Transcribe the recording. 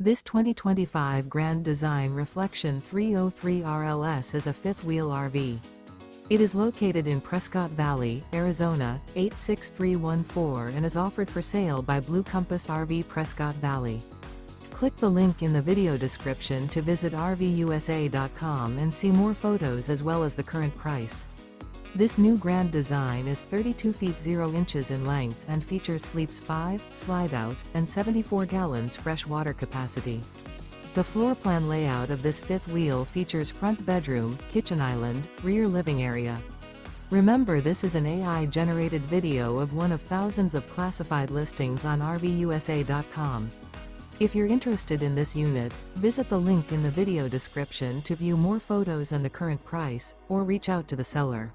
This 2025 Grand Design Reflection 303 RLS is a fifth-wheel RV. It is located in Prescott Valley, Arizona, 86314 and is offered for sale by Blue Compass RV Prescott Valley. Click the link in the video description to visit RVUSA.com and see more photos as well as the current price. This new Grand Design is 32 feet 0 inches in length and features sleeps 5, slide-out, and 74 gallons fresh water capacity. The floor plan layout of this fifth wheel features front bedroom, kitchen island, rear living area. Remember, this is an AI-generated video of one of thousands of classified listings on RVUSA.com. If you're interested in this unit, visit the link in the video description to view more photos and the current price, or reach out to the seller.